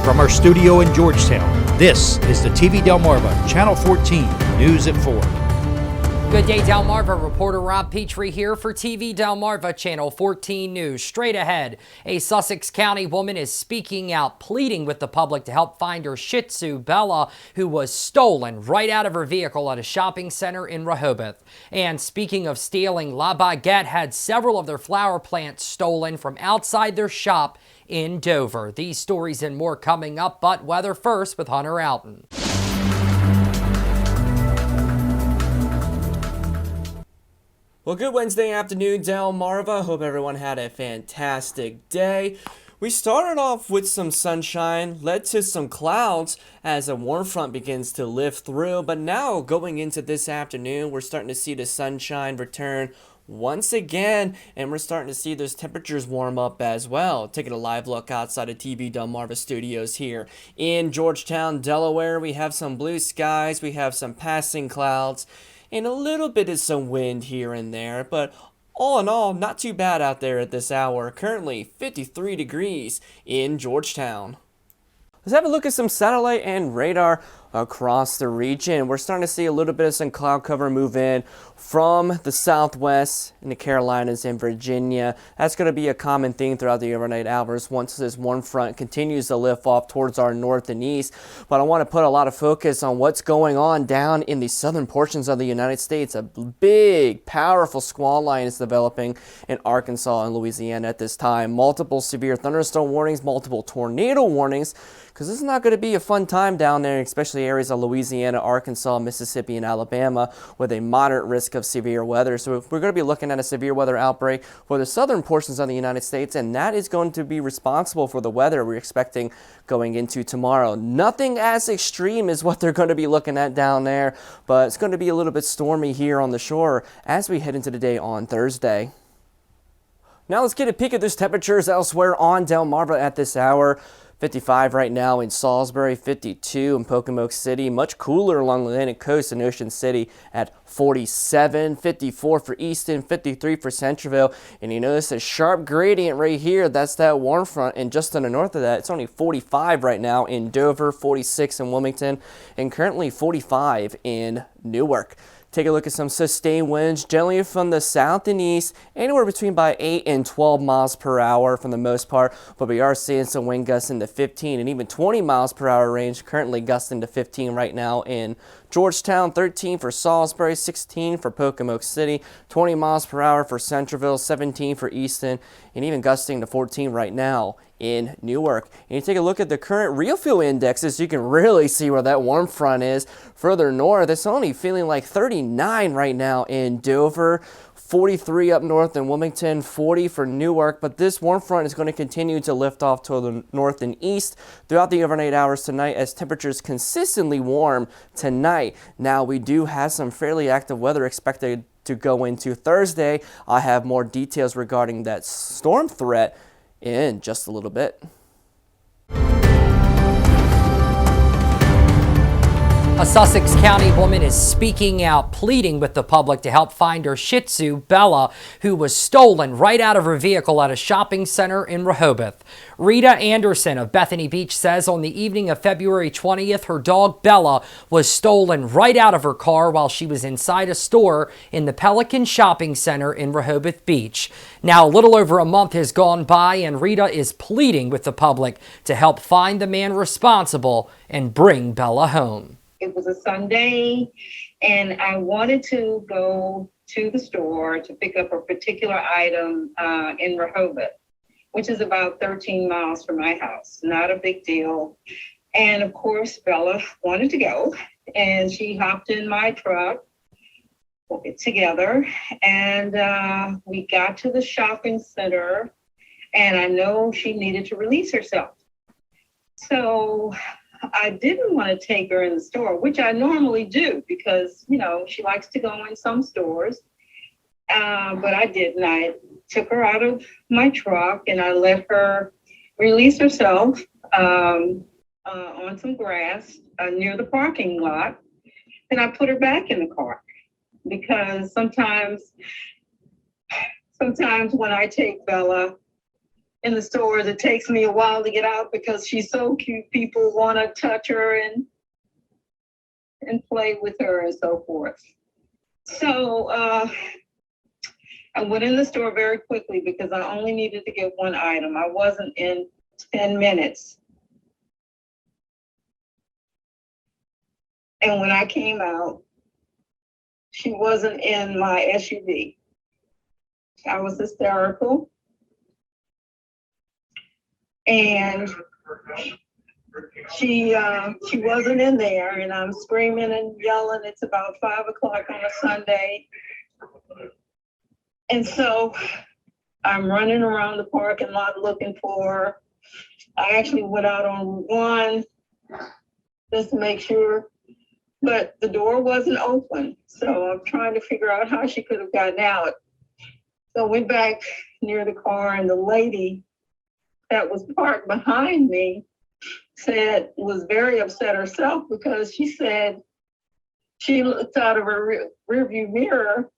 From our studio in Georgetown, this is the TV Delmarva Channel 14 News at 4. Good day, Delmarva. Reporter Rob Petrie here for TV Delmarva Channel 14 News. Straight ahead, a Sussex County woman is speaking out, pleading with the public to help find her Shih Tzu, Bella, who was stolen right out of her vehicle at a shopping center in Rehoboth. And speaking of stealing, La Baguette had several of their flower plants stolen from outside their shop in Dover. These stories and more coming up, but weather first with Hunter Alton. Well, good Wednesday afternoon, Delmarva. Hope everyone had a fantastic day. We started off with some sunshine, led to some clouds as a warm front begins to lift through. But now, going into this afternoon, we're starting to see the sunshine return once again, and we're starting to see those temperatures warm up as well. Taking a live look outside of TV Delmarva Studios here in Georgetown, Delaware. We have some blue skies, we have some passing clouds, and a little bit of some wind here and there, but all in all, not too bad out there at this hour. Currently 53 degrees in Georgetown. Let's have a look at some satellite and radar across the region. We're starting to see a little bit of some cloud cover move in from the southwest in the Carolinas and Virginia. That's going to be a common theme throughout the overnight hours once this one front continues to lift off towards our north and east. But I want to put a lot of focus on what's going on down in the southern portions of the United States. A big, powerful squall line is developing in Arkansas and Louisiana at this time. Multiple severe thunderstorm warnings, multiple tornado warnings, because this is not going to be a fun time down there, especially areas of Louisiana, Arkansas, Mississippi, and Alabama with a moderate risk of severe weather. So we're going to be looking at a severe weather outbreak for the southern portions of the United States, and that is going to be responsible for the weather we're expecting going into tomorrow. Nothing as extreme as what they're going to be looking at down there, but it's going to be a little bit stormy here on the shore as we head into the day on Thursday. Now let's get a peek at those temperatures elsewhere on Delmarva at this hour. 55 right now in Salisbury, 52 in Pocomoke City, much cooler along the Atlantic coast in Ocean City at 47, 54 for Easton, 53 for Centreville. And you notice a sharp gradient right here, that's that warm front, and just on the north of that, it's only 45 right now in Dover, 46 in Wilmington, and currently 45 in Newark. Take a look at some sustained winds, generally from the south and east, anywhere between by 8 and 12 miles per hour for the most part, but we are seeing some wind gusts in the 15 and even 20 miles per hour range, currently gusting to 15 right now in Georgetown, 13 for Salisbury, 16 for Pocomoke City, 20 miles per hour for Centreville, 17 for Easton, and even gusting to 14 right now in Newark. And you take a look at the current real feel indexes, you can really see where that warm front is. Further north, it's only feeling like 39 right now in Dover, 43 up north in Wilmington, 40 for Newark, but this warm front is going to continue to lift off to the north and east throughout the overnight hours tonight as temperatures consistently warm tonight. Now, we do have some fairly active weather expected to go into Thursday. I have more details regarding that storm threat in just a little bit. A Sussex County woman is speaking out, pleading with the public to help find her Shih Tzu, Bella, who was stolen right out of her vehicle at a shopping center in Rehoboth. Rita Anderson of Bethany Beach says on the evening of February 20th, her dog Bella was stolen right out of her car while she was inside a store in the Pelican Shopping Center in Rehoboth Beach. Now, a little over a month has gone by, and Rita is pleading with the public to help find the man responsible and bring Bella home. It was a Sunday, and I wanted to go to the store to pick up a particular item in Rehoboth, which is about 13 miles from my house. Not a big deal. And of course, Bella wanted to go, and she hopped in my truck together, and we got to the shopping center, and I know she needed to release herself. So I didn't want to take her in the store, which I normally do because, you know, she likes to go in some stores. But I didn't. I took her out of my truck and I let her release herself on some grass near the parking lot. And I put her back in the car because sometimes when I take Bella, in the stores. It takes me a while to get out because she's so cute. People want to touch her and play with her and so forth. So I went in the store very quickly because I only needed to get one item. I wasn't in 10 minutes. And when I came out, she wasn't in my SUV. I was hysterical. And she wasn't in there, and I'm screaming and yelling. It's about 5 o'clock on a Sunday. And so I'm running around the parking lot looking for her. I actually went out on Route 1 just to make sure, but the door wasn't open. So I'm trying to figure out how she could have gotten out. So I went back near the car, and the lady that was parked behind me was very upset herself because she said she looked out of her rearview mirror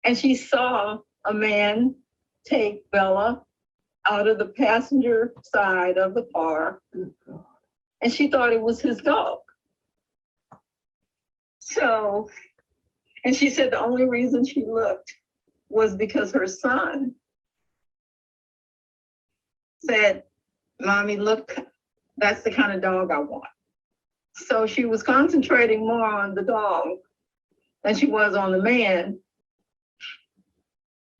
and she saw a man take Bella out of the passenger side of the car, and she thought it was his dog. So, and she said the only reason she looked was because her son said, "Mommy, look, that's the kind of dog I want." So she was concentrating more on the dog than she was on the man.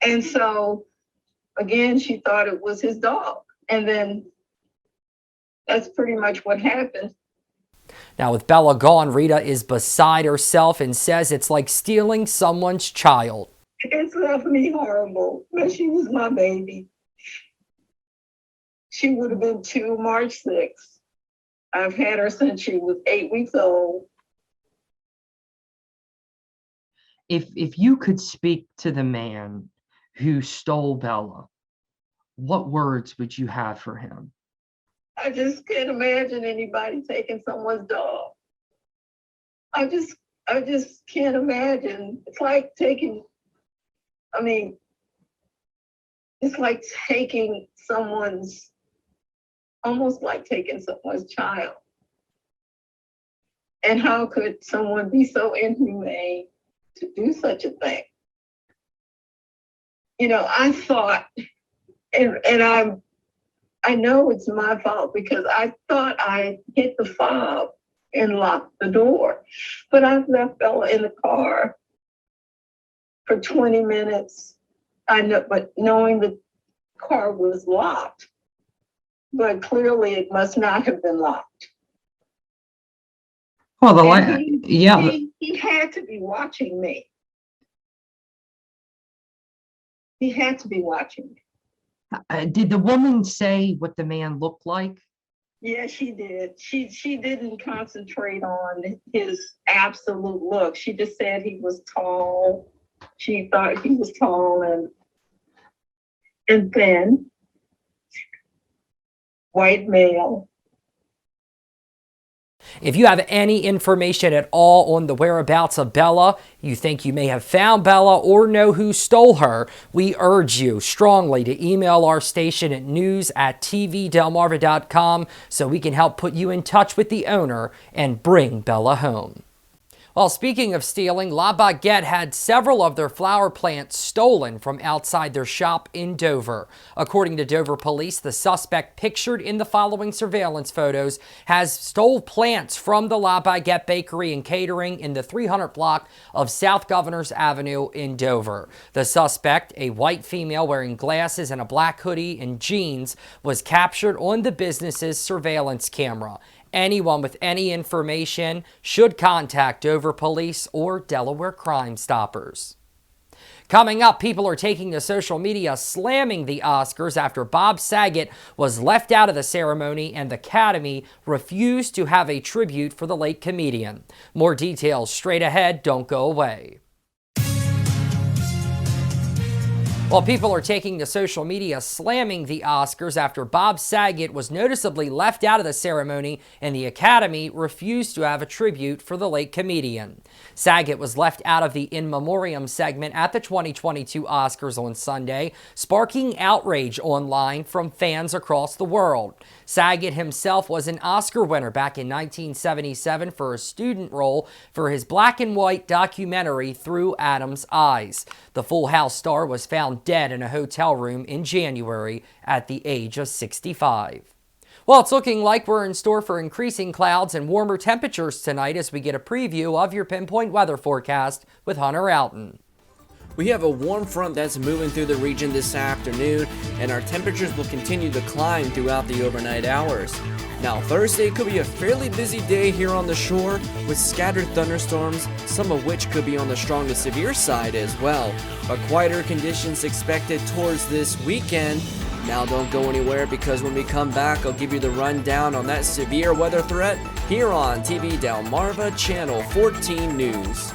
And so, again, she thought it was his dog. And then that's pretty much what happened. Now, with Bella gone, Rita is beside herself and says it's like stealing someone's child. It's left me horrible, but she was my baby. She would have been 2 March 6th. I've had her since she was 8 weeks old. If you could speak to the man who stole Bella, what words would you have for him? I just can't imagine anybody taking someone's dog. I just can't imagine. It's like almost like taking someone's child. And how could someone be so inhumane to do such a thing? You know, I thought, and I know it's my fault because I thought I hit the fob and locked the door, but I left Bella in the car for 20 minutes. I know, but knowing the car was locked, but clearly it must not have been locked. Well, He had to be watching me. He had to be watching me. Did the woman say what the man looked like? Yeah, she did. She didn't concentrate on his absolute look. She just said he was tall. She thought he was tall and thin, white male. If you have any information at all on the whereabouts of Bella, you think you may have found Bella or know who stole her, we urge you strongly to email our station at news@tvdelmarva.com so we can help put you in touch with the owner and bring Bella home. Well, speaking of stealing, La Baguette had several of their flower plants stolen from outside their shop in Dover. According to Dover police, the suspect pictured in the following surveillance photos has stole plants from the La Baguette Bakery and Catering in the 300 block of South Governors Avenue in Dover. The suspect, a white female wearing glasses and a black hoodie and jeans, was captured on the business's surveillance camera. Anyone with any information should contact Dover Police or Delaware Crime Stoppers. Coming up, people are taking to social media slamming the Oscars after Bob Saget was left out of the ceremony and the Academy refused to have a tribute for the late comedian. More details straight ahead. Don't go away. Well, people are taking to social media slamming the Oscars after Bob Saget was noticeably left out of the ceremony and the Academy refused to have a tribute for the late comedian. Saget was left out of the In Memoriam segment at the 2022 Oscars on Sunday, sparking outrage online from fans across the world. Saget himself was an Oscar winner back in 1977 for a student role for his black and white documentary Through Adam's Eyes. The Full House star was found dead in a hotel room in January at the age of 65. Well, it's looking like we're in store for increasing clouds and warmer temperatures tonight as we get a preview of your pinpoint weather forecast with Hunter Alton. We have a warm front that's moving through the region this afternoon, and our temperatures will continue to climb throughout the overnight hours. Now, Thursday could be a fairly busy day here on the shore with scattered thunderstorms, some of which could be on the strong to severe side as well. But quieter conditions expected towards this weekend. Now don't go anywhere because when we come back, I'll give you the rundown on that severe weather threat here on TV Delmarva Channel 14 News.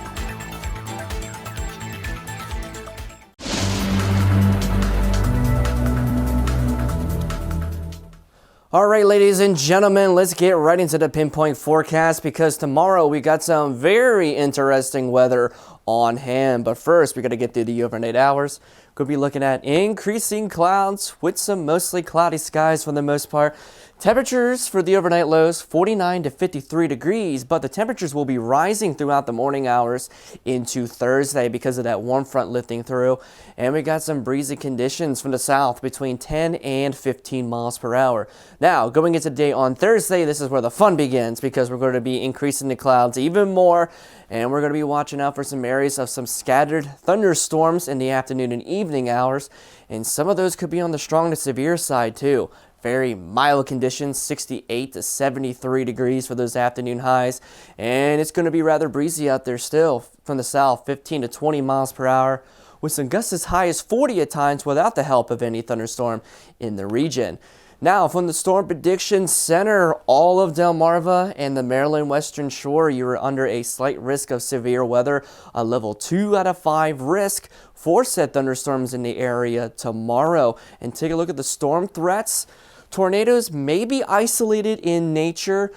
All right, ladies and gentlemen, let's get right into the pinpoint forecast because tomorrow we got some very interesting weather on hand. But first, we got to get through the overnight hours. Could be looking at increasing clouds with some mostly cloudy skies for the most part. Temperatures for the overnight lows 49 to 53 degrees, but the temperatures will be rising throughout the morning hours into Thursday because of that warm front lifting through. And we got some breezy conditions from the south between 10 and 15 miles per hour. Now, going into the day on Thursday, this is where the fun begins because we're going to be increasing the clouds even more. And we're going to be watching out for some areas of some scattered thunderstorms in the afternoon and evening hours. And some of those could be on the strong to severe side too. Very mild conditions, 68 to 73 degrees for those afternoon highs. And it's going to be rather breezy out there still from the south, 15 to 20 miles per hour, with some gusts as high as 40 at times without the help of any thunderstorm in the region. Now, from the Storm Prediction Center, all of Delmarva and the Maryland Western Shore, you are under a slight risk of severe weather, a level 2 out of 5 risk for said thunderstorms in the area tomorrow. And take a look at the storm threats. Tornadoes may be isolated in nature.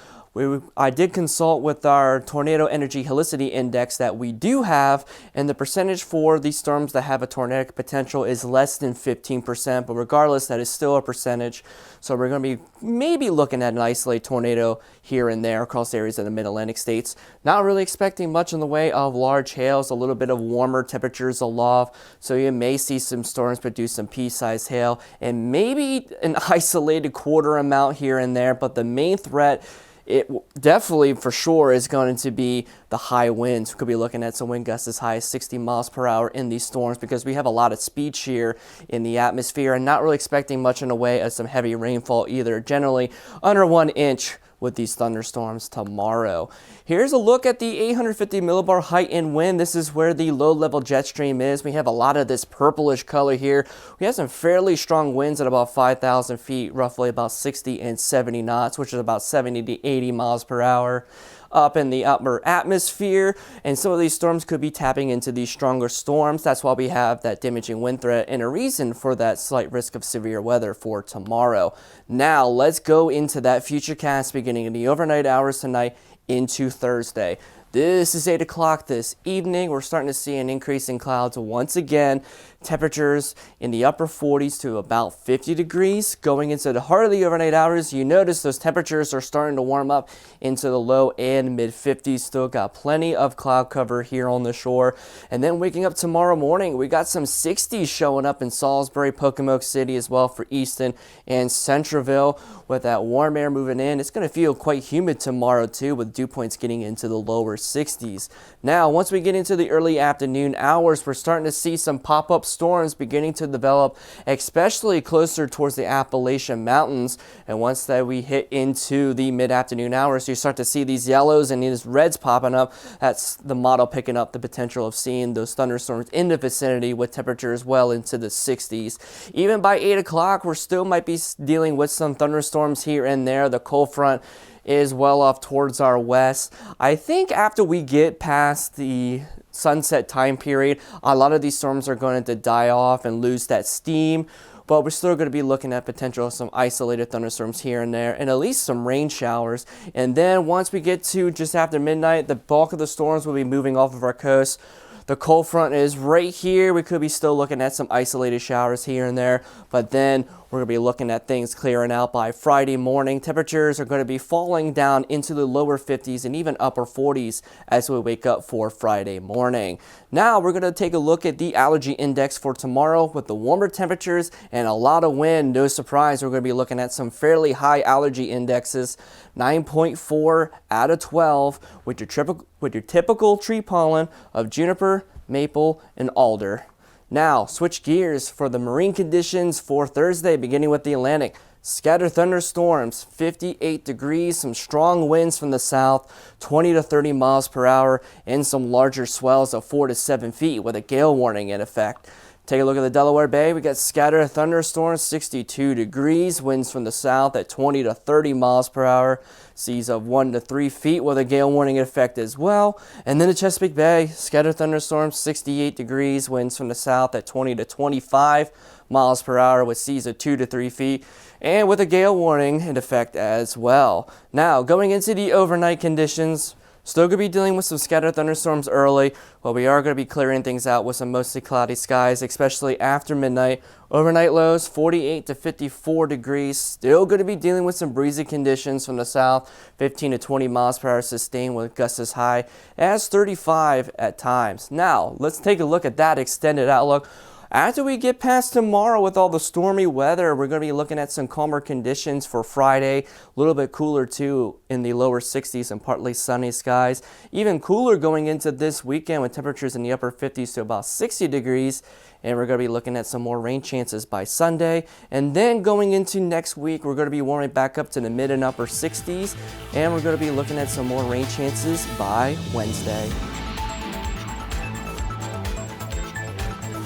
I did consult with our Tornado Energy Helicity Index that we do have, and the percentage for these storms that have a tornadic potential is less than 15%, but regardless, that is still a percentage. So we're going to be maybe looking at an isolated tornado here and there across areas of the Mid-Atlantic states. Not really expecting much in the way of large hails, a little bit of warmer temperatures aloft, so you may see some storms produce some pea-sized hail, and maybe an isolated quarter amount here and there, but the main threat, it definitely for sure is going to be the high winds. We could be looking at some wind gusts as high as 60 miles per hour in these storms because we have a lot of speed shear in the atmosphere and not really expecting much in the way of some heavy rainfall either. Generally under 1 inch with these thunderstorms tomorrow. Here's a look at the 850 millibar height and wind. This is where the low-level jet stream is. We have a lot of this purplish color here. We have some fairly strong winds at about 5,000 feet, roughly about 60 and 70 knots, which is about 70 to 80 miles per hour up in the upper atmosphere, and some of these storms could be tapping into these stronger storms. That's why we have that damaging wind threat and a reason for that slight risk of severe weather for tomorrow. Now let's go into that futurecast beginning in the overnight hours tonight into Thursday. This is 8 o'clock this evening. We're starting to see an increase in clouds once again. Temperatures in the upper 40s to about 50 degrees. Going into the heart of the overnight hours, you notice those temperatures are starting to warm up into the low and mid 50s. Still got plenty of cloud cover here on the shore. And then waking up tomorrow morning, we got some 60s showing up in Salisbury, Pocomoke City as well for Easton and Centreville. With that warm air moving in, it's going to feel quite humid tomorrow too, with dew points getting into the lower 60s. Now, once we get into the early afternoon hours, we're starting to see some pop-up storms beginning to develop, especially closer towards the Appalachian Mountains. And once that we hit into the mid-afternoon hours, you start to see these yellows and these reds popping up. That's the model picking up the potential of seeing those thunderstorms in the vicinity with temperatures well into the 60s. Even by 8 o'clock, we still might be dealing with some thunderstorms here and there. The cold front is well off towards our west. I think after we get past the sunset time period, a lot of these storms are going to die off and lose that steam. But we're still going to be looking at potential some isolated thunderstorms here and there, and at least some rain showers. And then once we get to just after midnight, the bulk of the storms will be moving off of our coast. The cold front is right here. We could be still looking at some isolated showers here and there, but then we're going to be looking at things clearing out by Friday morning. Temperatures are going to be falling down into the lower 50s and even upper 40s as we wake up for Friday morning. Now we're going to take a look at the allergy index for tomorrow with the warmer temperatures and a lot of wind. No surprise, we're going to be looking at some fairly high allergy indexes. 9.4 out of 12 with your typical tree pollen of juniper, maple, and alder. Now, switch gears for the marine conditions for Thursday, beginning with the Atlantic. Scattered thunderstorms, 58 degrees, some strong winds from the south, 20 to 30 miles per hour, and some larger swells of 4 to 7 feet with a gale warning in effect. Take a look at the Delaware Bay. We got scattered thunderstorms, 62 degrees, winds from the south at 20 to 30 miles per hour, seas of 1 to 3 feet with a gale warning in effect as well. And then the Chesapeake Bay, scattered thunderstorms, 68 degrees, winds from the south at 20 to 25 miles per hour with seas of 2 to 3 feet, and with a gale warning in effect as well. Now, going into the overnight conditions, still going to be dealing with some scattered thunderstorms early, but we are going to be clearing things out with some mostly cloudy skies, especially after midnight. Overnight lows 48 to 54 degrees. Still going to be dealing with some breezy conditions from the south, 15 to 20 miles per hour sustained with gusts as high as 35 at times. Now, let's take a look at that extended outlook. After we get past tomorrow with all the stormy weather, we're going to be looking at some calmer conditions for Friday. A little bit cooler too in the lower 60s and partly sunny skies. Even cooler going into this weekend with temperatures in the upper 50s to about 60 degrees. And we're going to be looking at some more rain chances by Sunday. And then going into next week, we're going to be warming back up to the mid and upper 60s. And we're going to be looking at some more rain chances by Wednesday.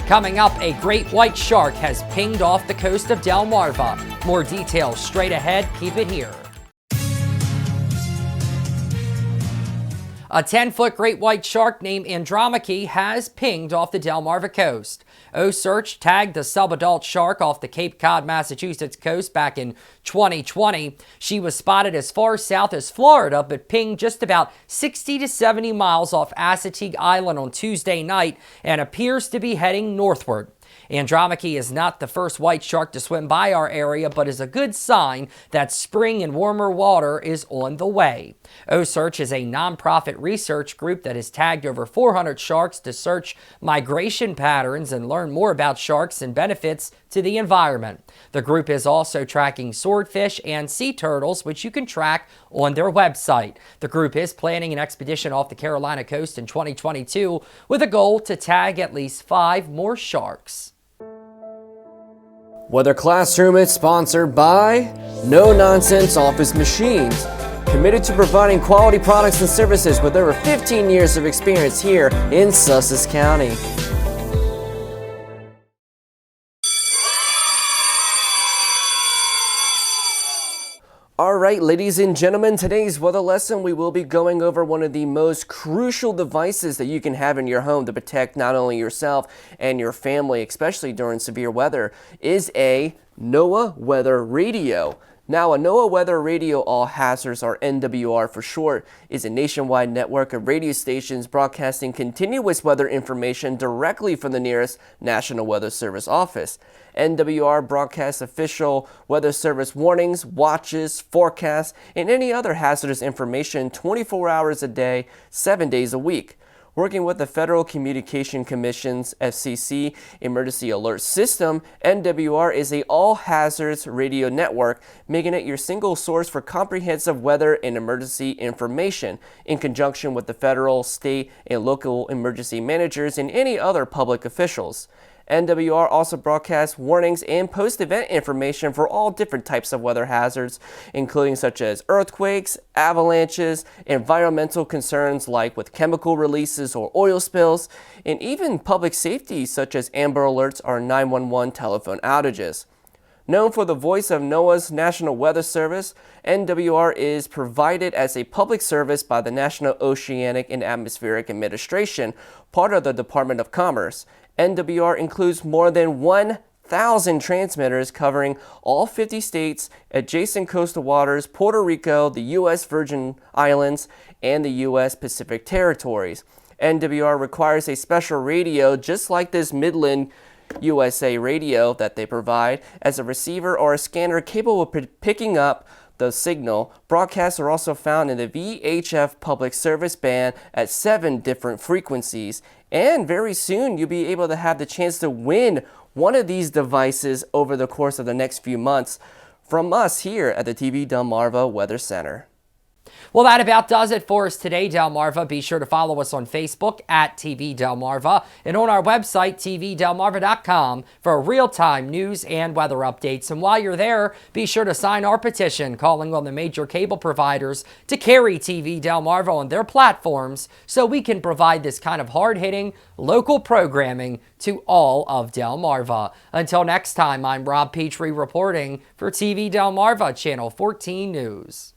Coming up, a great white shark has pinged off the coast of Delmarva. More details straight ahead. Keep it here. A 10-foot great white shark named Andromache has pinged off the Delmarva coast. O-Search tagged the subadult shark off the Cape Cod, Massachusetts coast back in 2020. She was spotted as far south as Florida, but pinged just about 60 to 70 miles off Assateague Island on Tuesday night and appears to be heading northward. Andromache is not the first white shark to swim by our area, but is a good sign that spring and warmer water is on the way. O-Search is a nonprofit research group that has tagged over 400 sharks to search migration patterns and learn more about sharks and benefits to the environment. The group is also tracking swordfish and sea turtles, which you can track on their website. The group is planning an expedition off the Carolina coast in 2022 with a goal to tag at least 5 more sharks. Weather Classroom is sponsored by No Nonsense Office Machines, committed to providing quality products and services with over 15 years of experience here in Sussex County. Alright, ladies and gentlemen, today's weather lesson, we will be going over one of the most crucial devices that you can have in your home to protect not only yourself and your family, especially during severe weather, is a Noaa weather radio. Now, a Noaa weather radio, all hazards, or NWR for short, is a nationwide network of radio stations broadcasting continuous weather information directly from the nearest National Weather Service office. NWR broadcasts official weather service warnings, watches, forecasts, and any other hazardous information 24 hours a day, 7 days a week. Working with the Federal Communication Commission's FCC Emergency Alert System, NWR is a all-hazards radio network, making it your single source for comprehensive weather and emergency information, in conjunction with the federal, state, and local emergency managers and any other public officials. NWR also broadcasts warnings and post-event information for all different types of weather hazards, including such as earthquakes, avalanches, environmental concerns like with chemical releases or oil spills, and even public safety such as Amber Alerts or 911 telephone outages. Known for the voice of Noaa's National Weather Service, NWR is provided as a public service by the National Oceanic and Atmospheric Administration, part of the Department of Commerce. NWR includes more than 1,000 transmitters covering all 50 states, adjacent coastal waters, Puerto Rico, the U.S. Virgin Islands, and the U.S. Pacific Territories. NWR requires a special radio just like this Midland USA radio that they provide as a receiver or a scanner capable of picking up the signal. Broadcasts are also found in the VHF public service band at 7 different frequencies. And very soon you'll be able to have the chance to win one of these devices over the course of the next few months from us here at the TV Delmarva Weather Center. Well, that about does it for us today, Delmarva. Be sure to follow us on Facebook at TV Delmarva and on our website, tvdelmarva.com, for real-time news and weather updates. And while you're there, be sure to sign our petition calling on the major cable providers to carry TV Delmarva on their platforms so we can provide this kind of hard-hitting local programming to all of Delmarva. Until next time, I'm Rob Petrie reporting for TV Delmarva, Channel 14 News.